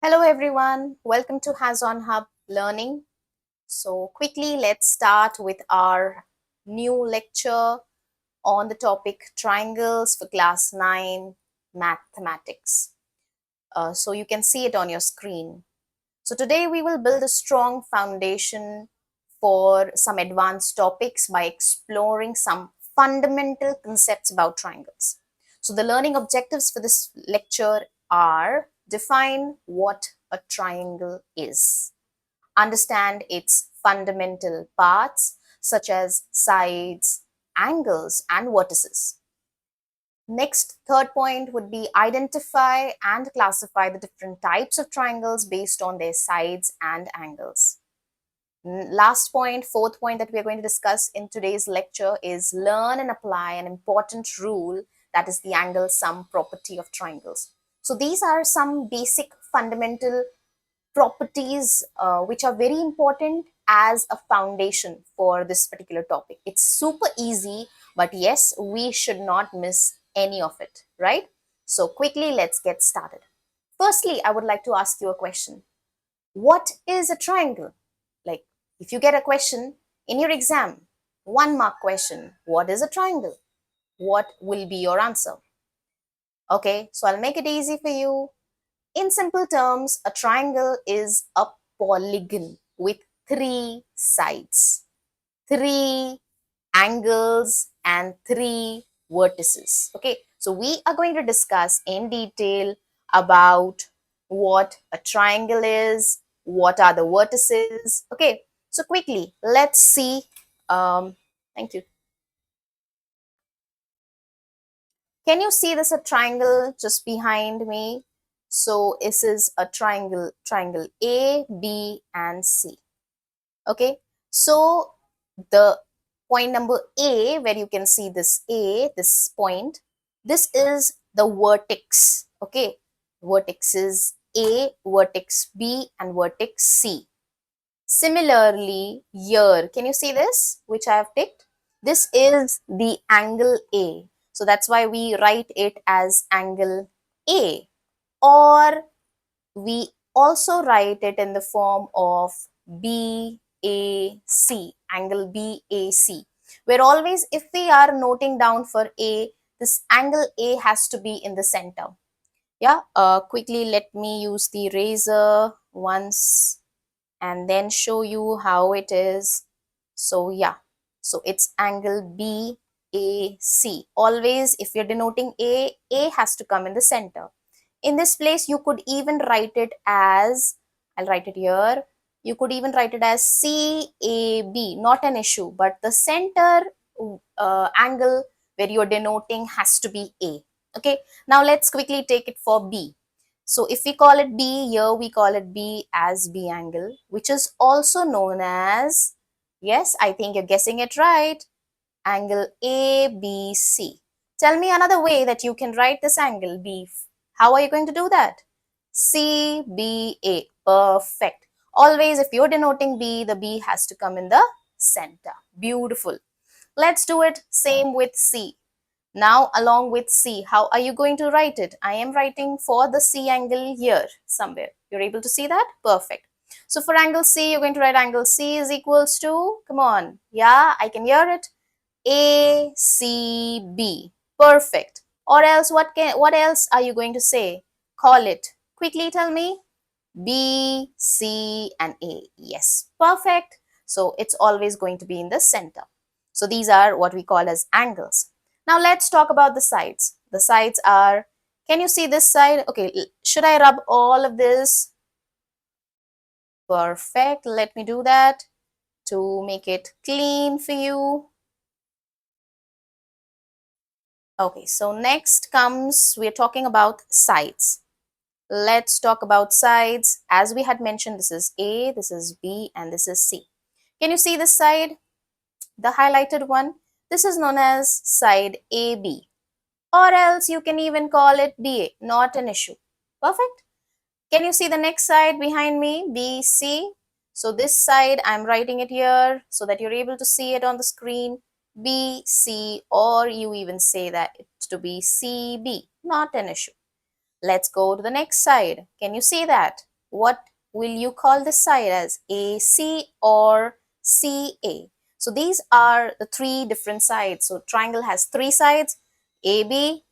Hello everyone, welcome to Hands-on Hub Learning. So quickly let's start with our new lecture on the topic triangles for class 9 mathematics. So you can see it on your screen. So today we will build a strong foundation for some advanced topics by exploring some fundamental concepts about triangles. So the learning objectives for this lecture are: define what a triangle is, understand its fundamental parts such as sides, angles, and vertices. Next, third point would be identify and classify the different types of triangles based on their sides and angles. Last point, fourth point that we are going to discuss in today's lecture is learn and apply an important rule, that is the angle sum property of triangles. So these are some basic fundamental properties which are very important as a foundation for this particular topic. It's super easy, but yes, we should not miss any of it, right? So quickly, let's get started. Firstly, I would like to ask you a question. What is a triangle? Like, if you get a question in your exam, 1 mark question, what is a triangle? What will be your answer? Okay, so I'll make it easy for you. In simple terms, a triangle is a polygon with 3 sides, 3 angles, and 3 vertices. Okay, so we are going to discuss in detail about what a triangle is, what are the vertices. Okay, so quickly, let's see. Thank you. Can you see this a triangle just behind me? So this is a triangle A, B, and C. Okay, so the point number A, where you can see this A, this point, this is the vertex. Okay, vertex is A, vertex B, and vertex C. Similarly, here, can you see this, which I have ticked? This is the angle A. So that's why we write it as angle A. Or we also write it in the form of BAC, angle BAC. Where always, if we are noting down for A, this angle A has to be in the center. Yeah, quickly let me use the eraser once and then show you how it is. So yeah, so it's angle BAC. Always, if you're denoting A has to come in the center. In this place, you could even write it as, I'll write it here, you could even write it as CAB, not an issue, but the center angle where you're denoting has to be A. Okay, now let's quickly take it for B. So if we call it B, here we call it B as B angle, which is also known as, yes, I think you're guessing it right, angle ABC. Tell me another way that you can write this angle B. How are you going to do that? CBA. Perfect. Always, if you're denoting B, the B has to come in the center. Beautiful. Let's do it same with C. Now, along with C, how are you going to write it? I am writing for the C angle here somewhere. You're able to see that? Perfect. So for angle C, you're going to write angle C is equals to, come on, yeah, I can hear it, ACB. Perfect. Or else, what else are you going to say? Call it. Quickly tell me. B, C, and A. Yes, perfect. So it's always going to be in the center. So these are what we call as angles. Now let's talk about the sides. The sides are, can you see this side? Okay, should I rub all of this? Perfect. Let me do that to make it clean for you. Okay, so next comes, we're talking about sides. Let's talk about sides. As we had mentioned, this is A, this is B, and this is C. Can you see this side? The highlighted one? This is known as side AB. Or else you can even call it BA, not an issue. Perfect. Can you see the next side behind me? BC. So this side, I'm writing it here so that you're able to see it on the screen. BC, or you even say that it's to be CB, not an issue. Let's go to the next side. Can you see that? What will you call this side as? AC or CA? So these are the three different sides. So triangle has three sides: AB,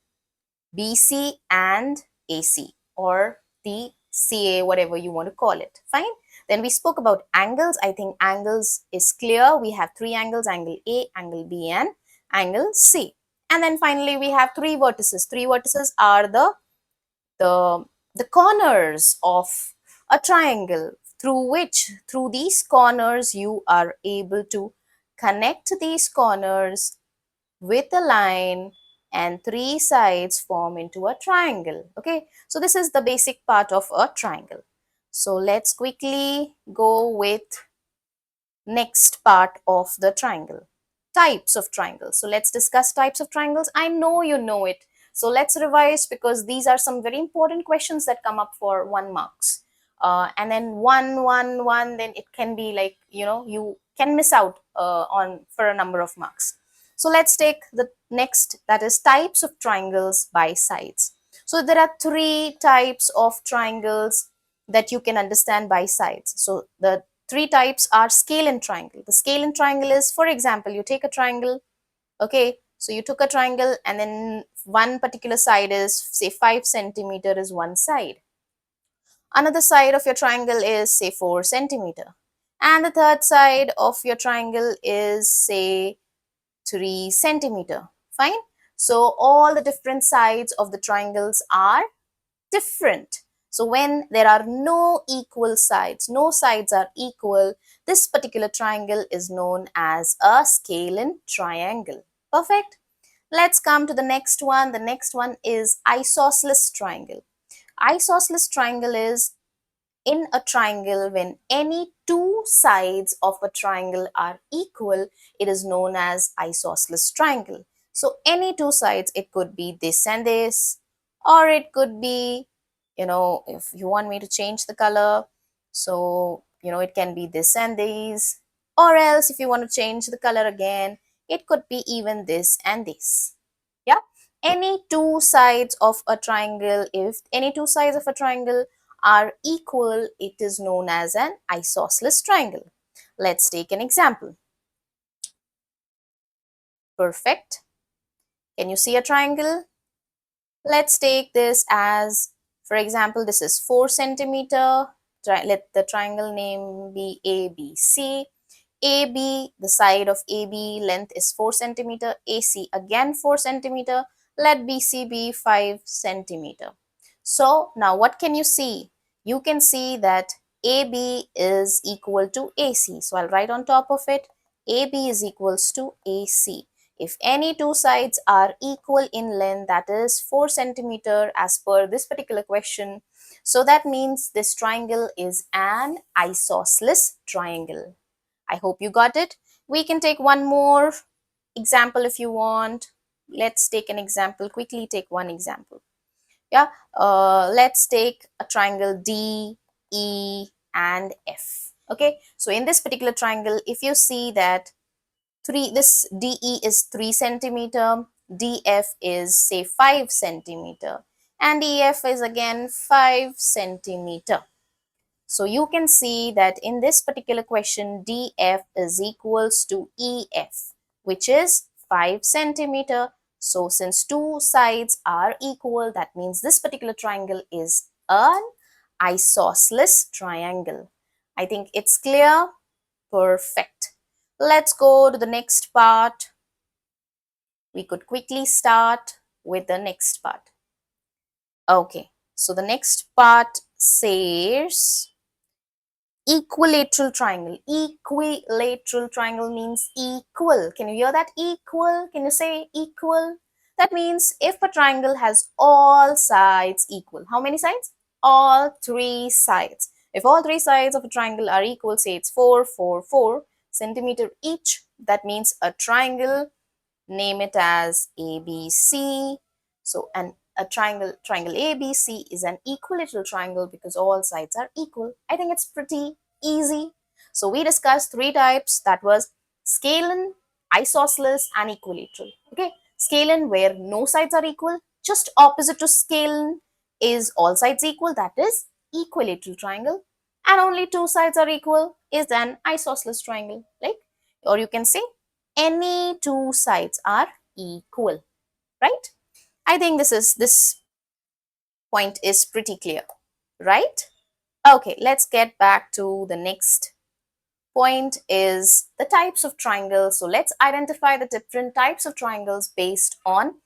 BC and AC, or the CA, whatever you want to call it. Fine. Then we spoke about angles. I think angles is clear. We have three angles: angle A, angle B and angle C. And then finally we have three vertices. Three vertices are the, the corners of a triangle, through these corners you are able to connect these corners with a line, and three sides form into a triangle. Okay, so this is the basic part of a triangle. So let's quickly go with next part of the triangle. Types of triangles. So let's discuss types of triangles. I know you know it. So let's revise, because these are some very important questions that come up for 1 marks. And then one, then it can be like, you can miss out on for a number of marks. So let's take the next, that is types of triangles by sides. So there are three types of triangles that you can understand by sides. So the three types are scale and triangle. The scale and triangle is, for example, you take a triangle, okay, so you took a triangle and then one particular side is, say, 5 centimeter is one side. Another side of your triangle is, say, 4 centimeter. And the third side of your triangle is, say, 3 centimeter. Fine. So all the different sides of the triangles are different. So when there are no equal sides, no sides are equal, this particular triangle is known as a scalene triangle. Perfect. Let's come to the next one. The next one is isosceles triangle. Isosceles triangle is in a triangle when any two sides of a triangle are equal, it is known as isosceles triangle. So any two sides, it could be this and this, or it could be, if you want me to change the color, so, it can be this and these, or else if you want to change the color again, it could be even this and this. Yeah. Any two sides of a triangle, if any two sides of a triangle are equal, it is known as an isosceles triangle. Let's take an example. Perfect. Can you see a triangle? Let's take this as, for example, this is 4 centimeter. Let the triangle name be ABC. AB, the side of AB length is 4 centimeter. AC again 4 centimeter. Let BC be 5 centimeter. So now what can you see? You can see that AB is equal to AC. So I'll write on top of it, AB is equals to AC. If any two sides are equal in length, that is 4 centimeter as per this particular question, so that means this triangle is an isosceles triangle. I hope you got it. We can take one more example if you want. Let's take an example. Quickly take one example. Yeah. Let's take a triangle D, E, and F. Okay. So in this particular triangle, if you see that this DE is 3 centimeter, DF is, say, 5 centimeter, and EF is again 5 centimeter. So you can see that in this particular question, DF is equals to EF, which is 5 centimeter. So since two sides are equal, that means this particular triangle is an isosceles triangle. I think it's clear. Perfect. Let's go to the next part. We could quickly start with the next part. Okay, so the next part says equilateral triangle. Equilateral triangle means equal. Can you hear that? Equal. Can you say equal? That means if a triangle has all sides equal. How many sides? All three sides. If all three sides of a triangle are equal, say it's 4 centimeter each, that means a triangle, name it as ABC. So a triangle ABC is an equilateral triangle because all sides are equal. I think it's pretty easy. So we discussed three types, that was scalene, isosceles, and equilateral. Okay, scalene where no sides are equal, just opposite to scalene is all sides equal, that is equilateral triangle, and only two sides are equal is an isosceles triangle. Like, or you can say any two sides are equal, right? I think this point is pretty clear, right? Okay, let's get back to the next point is the types of triangles. So let's identify the different types of triangles based on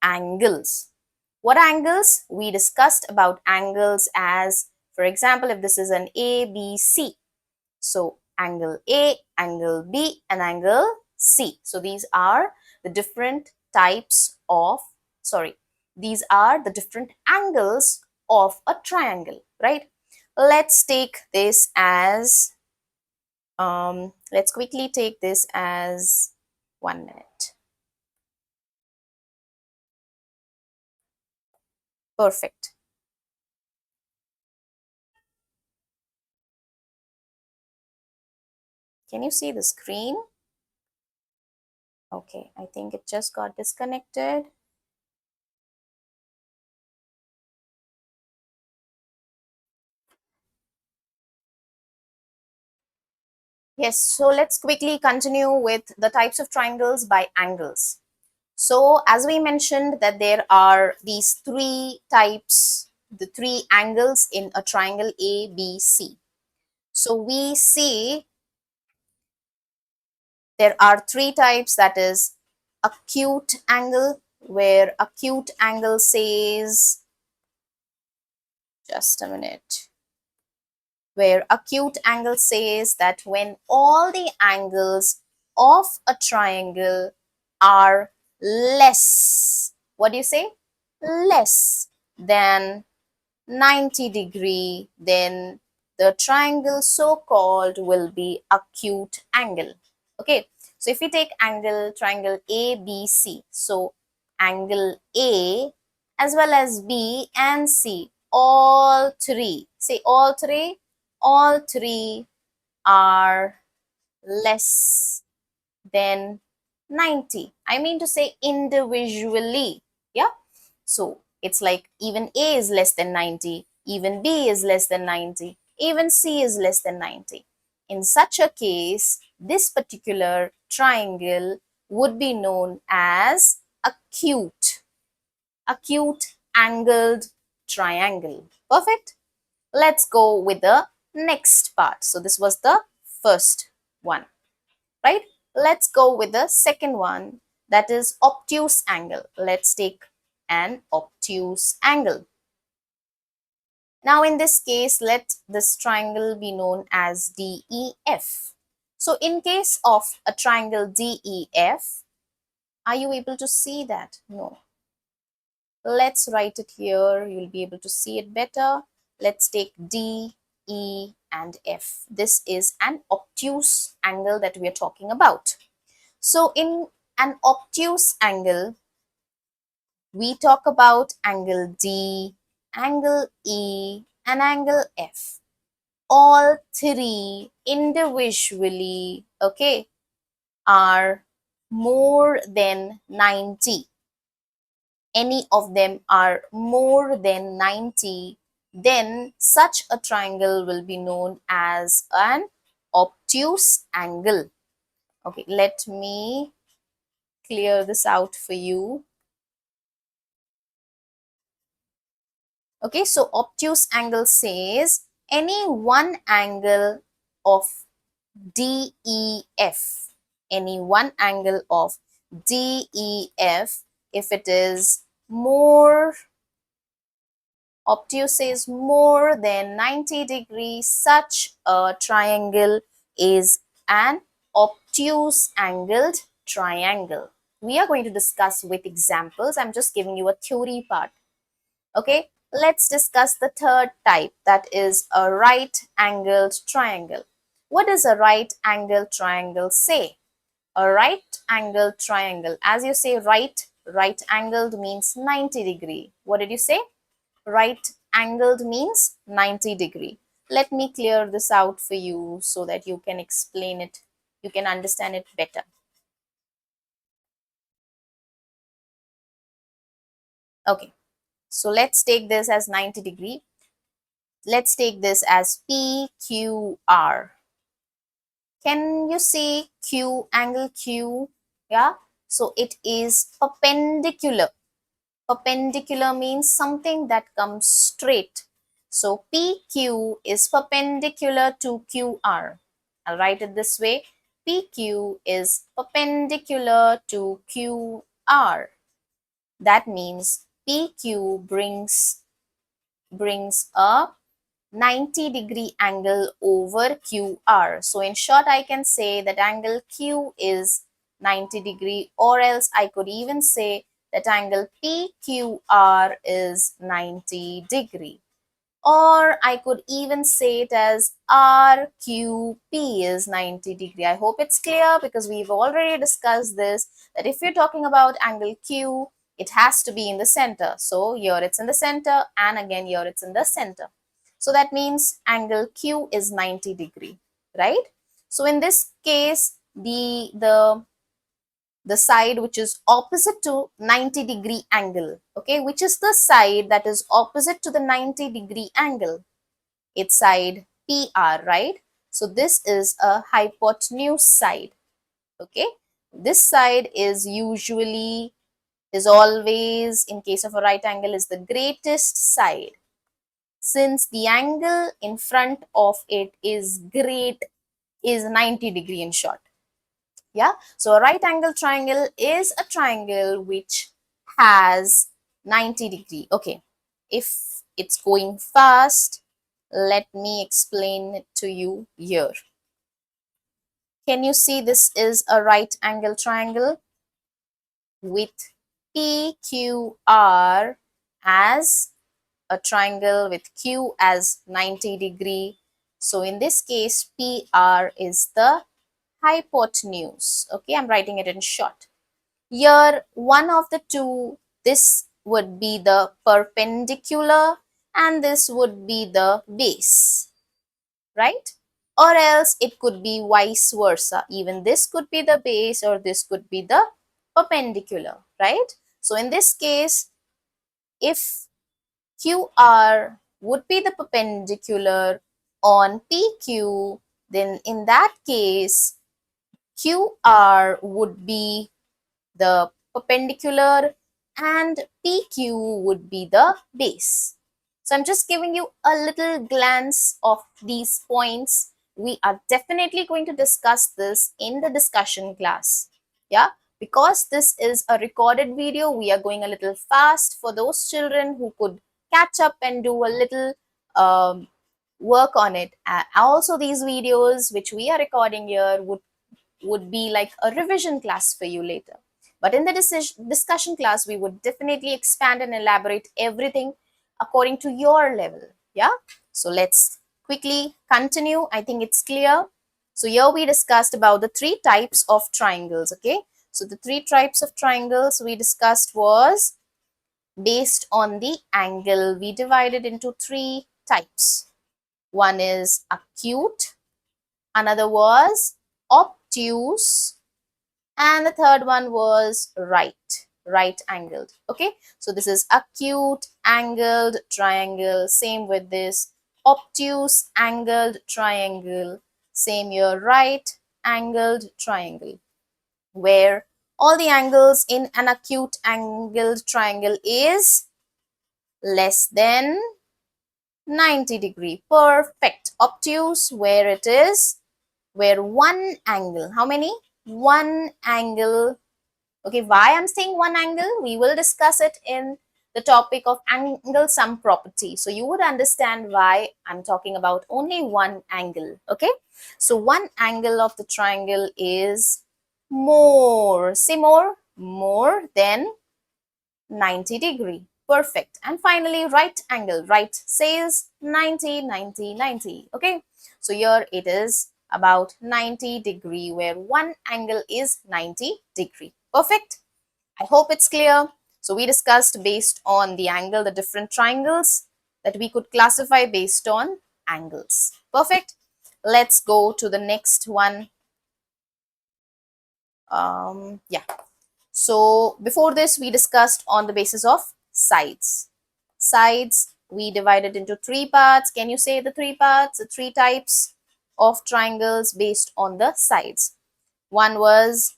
angles. What angles? We discussed about angles as, for example, if this is an ABC. So angle A, angle B, and angle C. So these are the different types of, these are the different angles of a triangle, right? Let's take this as, let's quickly take this as 1 minute. Perfect. Can you see the screen? Okay, I think it just got disconnected. Yes, so let's quickly continue with the types of triangles by angles. So as we mentioned that there are these three types, the three angles in a triangle ABC. So we see there are three types, that is acute angle, where acute angle says, just a minute, where acute angle says that when all the angles of a triangle are less, what do you say? Less than 90 degree, then the triangle so called will be acute angle. Okay, so if we take angle triangle ABC, so angle A as well as B and C, all three, say all three are less than 90. I mean to say individually. Yeah. So it's like even A is less than 90, even B is less than 90, even C is less than 90. In such a case, this particular triangle would be known as acute angled triangle. Perfect. Let's go with the next part. So this was the first one, right? Let's go with the second one, that is obtuse angle. Let's take an obtuse angle. Now in this case, let this triangle be known as DEF. So in case of a triangle DEF, are you able to see that? No. Let's write it here. You'll be able to see it better. Let's take D, E, and F. This is an obtuse angle that we are talking about. So in an obtuse angle, we talk about angle D, angle E, and angle F. All three individually, okay, are more than 90. Any of them are more than 90, then such a triangle will be known as an obtuse angle. Okay, let me clear this out for you. Okay, so obtuse angle says any one angle of DEF, any one angle of DEF, if it is more, obtuse says more than 90 degrees, such a triangle is an obtuse angled triangle. We are going to discuss with examples. I'm just giving you a theory part. Okay, let's discuss the third type, that is a right angled triangle. What does a right angled triangle say? A right angled triangle, as you say right angled means 90 degree. What did you say? Right angled means 90 degree. Let me clear this out for you so that you can explain it, you can understand it better. Okay, so let's take this as 90 degree. Let's take this as PQR. Can you see Q, angle Q? Yeah. So it is perpendicular. Perpendicular means something that comes straight. So PQ is perpendicular to QR. I'll write it this way. PQ is perpendicular to QR. That means PQ brings a 90-degree angle over QR. So in short, I can say that angle Q is 90-degree, or else I could even say that angle PQR is 90-degree. Or I could even say it as RQP is 90-degree. I hope it's clear because we've already discussed this, that if you're talking about angle Q, it has to be in the center. So here it's in the center, and again here it's in the center. So that means angle Q is 90-degree, right? So in this case, the side which is opposite to 90-degree angle, okay, which is the side that is opposite to the 90-degree angle, its side PR, right? So this is a hypotenuse side, okay? This side is always, in case of a right angle, is the greatest side, since the angle in front of it is 90-degree in short. Yeah, so a right angle triangle is a triangle which has 90-degree. Okay, if it's going fast, let me explain it to you here. Can you see this is a right angle triangle with PQR as a triangle with Q as 90-degree. So in this case, PR is the hypotenuse. Okay, I'm writing it in short. Here, one of the two, this would be the perpendicular and this would be the base, right? Or else it could be vice versa. Even this could be the base or this could be the perpendicular, right? So in this case, if QR would be the perpendicular on PQ, then in that case, QR would be the perpendicular and PQ would be the base. So I'm just giving you a little glance of these points. We are definitely going to discuss this in the discussion class. Yeah, because this is a recorded video, we are going a little fast for those children who could catch up and do a little work on it. Also, these videos which we are recording here would be like a revision class for you later. But in the discussion class, we would definitely expand and elaborate everything according to your level. Yeah. So let's quickly continue. I think it's clear. So here we discussed about the three types of triangles. Okay. So the three types of triangles we discussed was based on the angle. We divided into three types. One is acute, another was obtuse, and the third one was right angled. Okay, so this is acute angled triangle, same with this obtuse angled triangle, same here, right angled triangle, where all the angles in an acute angled triangle is less than 90-degree. Perfect. Obtuse, where it is, where one angle, how many? One angle. Okay, why I'm saying one angle? We will discuss it in the topic of angle sum property. So you would understand why I'm talking about only one angle. Okay, so one angle of the triangle is more, say more than 90-degree. Perfect. And finally, right angle. Right says 90, 90, 90. Okay. So here it is about 90-degree, where one angle is 90-degree. Perfect. I hope it's clear. So we discussed based on the angle, the different triangles that we could classify based on angles. Perfect. Let's go to the next one. Yeah. So before this, we discussed on the basis of sides. Sides we divided into three parts. Can you say the three parts, the three types of triangles based on the sides? One was,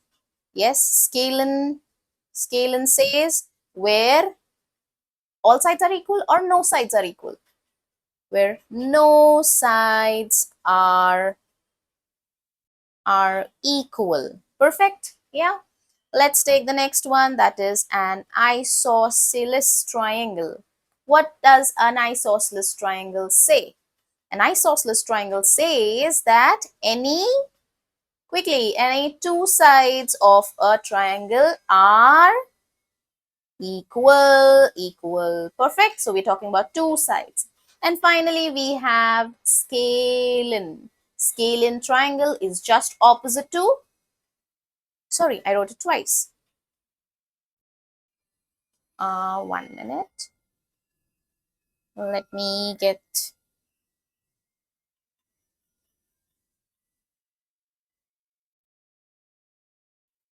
yes, scalene. Scalene says where all sides are equal or no sides are equal. Where no sides are equal. Perfect. Yeah. Let's take the next one, that is an isosceles triangle. What does an isosceles triangle say? An isosceles triangle says that any two sides of a triangle are equal. Perfect. So we're talking about two sides. And finally, we have scalene. Scalene triangle is just opposite to, sorry, I wrote it twice. 1 minute. Let me get,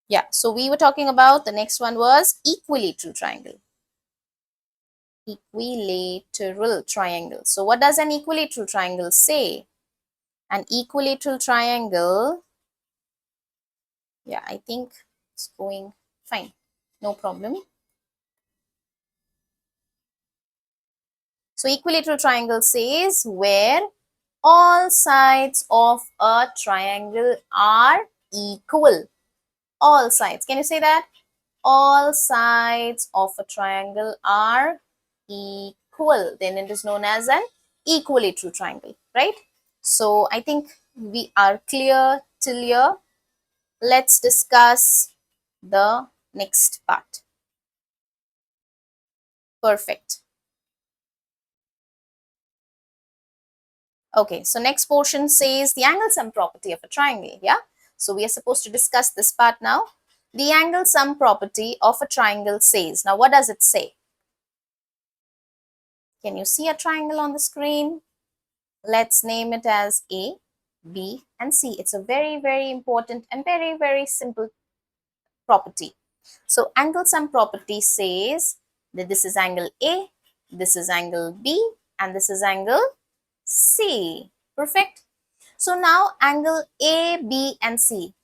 yeah. So we were talking about, the next one was equilateral triangle. Equilateral triangle. So what does an equilateral triangle say? An equilateral triangle, yeah, I think it's going fine. No problem. So equilateral triangle says where all sides of a triangle are equal. All sides. Can you say that? All sides of a triangle are equal. Then it is known as an equilateral triangle, right? So I think we are clear till here. Let's discuss the next part. Perfect. Okay, so next portion says the angle sum property of a triangle. Yeah, so we are supposed to discuss this part now. The angle sum property of a triangle says, now what does it say? Can you see a triangle on the screen? Let's name it as A, B, and C. It's a very important and very simple property. So angle sum property says that this is angle A, this is angle B, and this is angle C. Perfect. So now angle A, B, and C.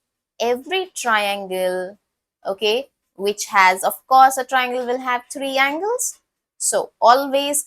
Every triangle, okay, which has, of course, a triangle will have three angles. So always,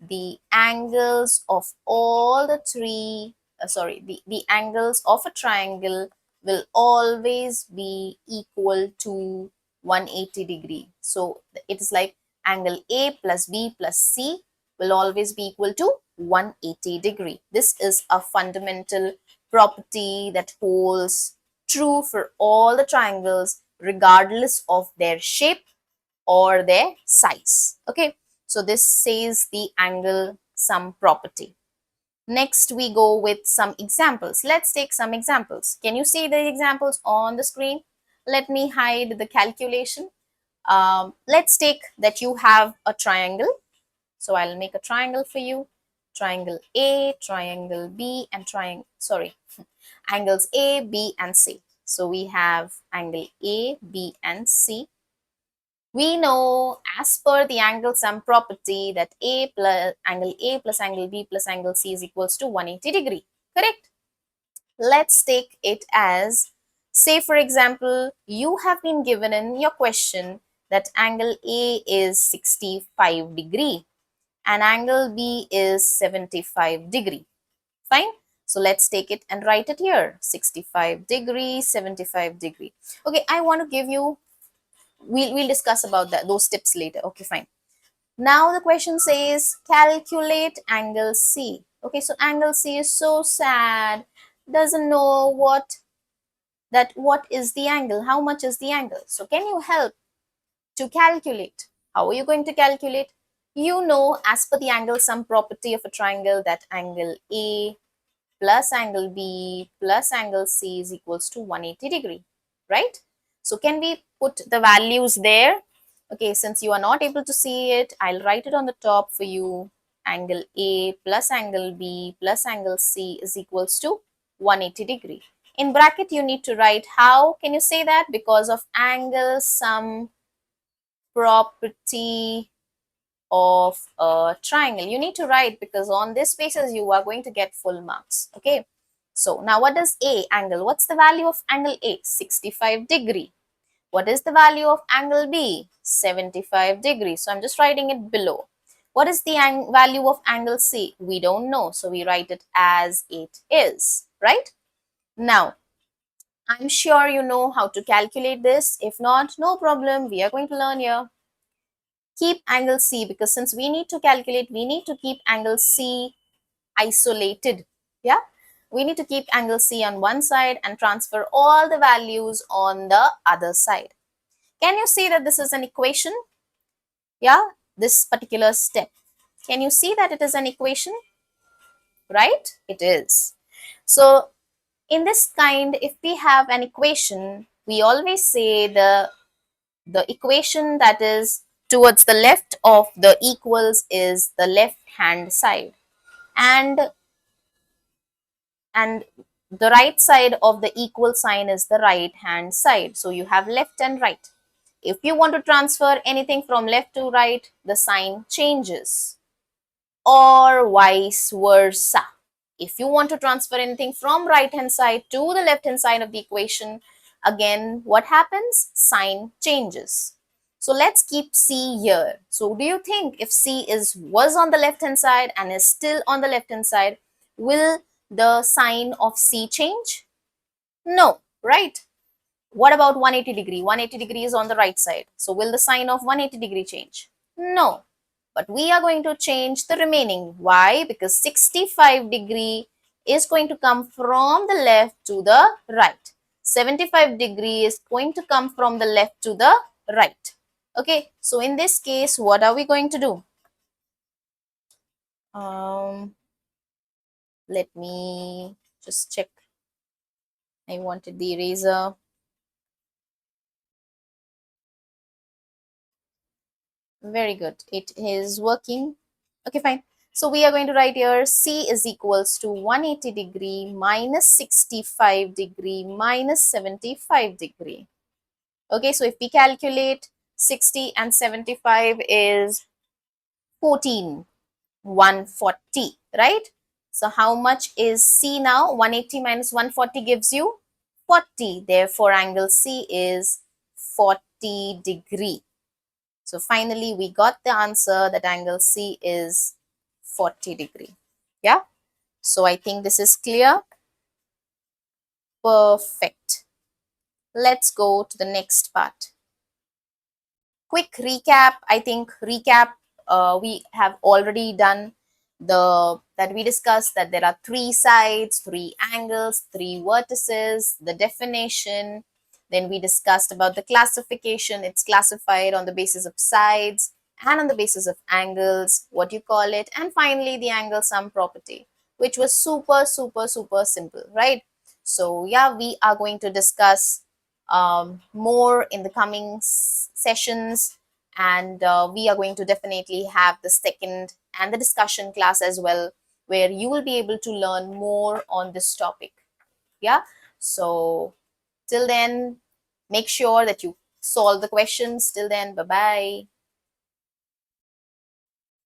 the angles of all the three, the angles of a triangle will always be equal to 180 degree. So it is like angle A plus B plus C will always be equal to 180 degree. This is a fundamental property that holds true for all the triangles regardless of their shape or their size. Okay, so this says the angle sum property. Next, we go with some examples. Let's take some examples. Can you see the examples on the screen? Let me hide the calculation. Let's take that you have a triangle. So I'll make a triangle for you. Triangle A, triangle B, and angles A, B, and C. So we have angle A, B, and C. We know as per the angle sum property that A plus angle B plus angle C is equals to 180 degree. Correct? Let's take it as, say for example, you have been given in your question that angle A is 65 degree and angle B is 75 degree. Fine. So let's take it and write it here. 65 degree, 75 degree. Okay, I want to give you, we'll discuss about those tips later. Okay, fine. Now the question says calculate angle C. Okay, so angle C is so sad, doesn't know what is the angle, how much is the angle. So can you help to calculate? How are you going to calculate? You know, as per the angle sum property of a triangle, that angle A plus angle B plus angle C is equals to 180 degree, right? So can we put the values there? Okay, since you are not able to see it, I'll write it on the top for you. Angle A plus angle B plus angle C is equals to 180 degree. In bracket, you need to write, how can you say that? Because of angle sum property of a triangle. You need to write, because on this basis you are going to get full marks. Okay. So now what does A angle? What's the value of angle A? 65 degree. What is the value of angle B? 75 degrees. So I'm just writing it below. What is the value of angle C? We don't know. So we write it as it is, right? Now, I'm sure you know how to calculate this. If not, no problem. We are going to learn here. Keep angle C, because since we need to calculate, we need to keep angle C isolated. Yeah. We need to keep angle C on one side and transfer all the values on the other side. Can you see that this is an equation? Yeah, this particular step. Can you see that it is an equation? Right? It is. So in this kind, if we have an equation, we always say the equation that is towards the left of the equals is the left hand side, and and the right side of the equal sign is the right hand side. So you have left and right. If you want to transfer anything from left to right, the sign changes, or vice versa. If you want to transfer anything from right hand side to the left hand side of the equation, again, what happens? Sign changes. So let's keep C here. So do you think if C was on the left hand side and is still on the left hand side, will the sign of C change? No, right? What about 180 degree? 180 degree is on the right side. So will the sign of 180 degree change? No. But we are going to change the remaining. Why? Because 65 degree is going to come from the left to the right. 75 degree is going to come from the left to the right. Okay. So in this case, what are we going to do? Let me just check. I wanted the eraser. Very good. It is working. Okay, fine. So we are going to write here C is equals to 180 degree minus 65 degree minus 75 degree. Okay, so if we calculate 60 and 75 is 14, 140, right? So how much is C now? 180 minus 140 gives you 40. Therefore, angle C is 40 degree. So finally, we got the answer that angle C is 40 degree. Yeah. So I think this is clear. Perfect. Let's go to the next part. Quick recap. I think we have already done that we discussed that there are three sides, three angles, three vertices, the definition. Then we discussed about the classification. It's classified on the basis of sides and on the basis of angles, what you call it. And finally, the angle sum property, which was super, super, super simple, right? So yeah, we are going to discuss more in the coming sessions, and we are going to definitely have the second and the discussion class as well, where you will be able to learn more on this topic. Yeah. So till then, make sure that you solve the questions. Till then, bye bye.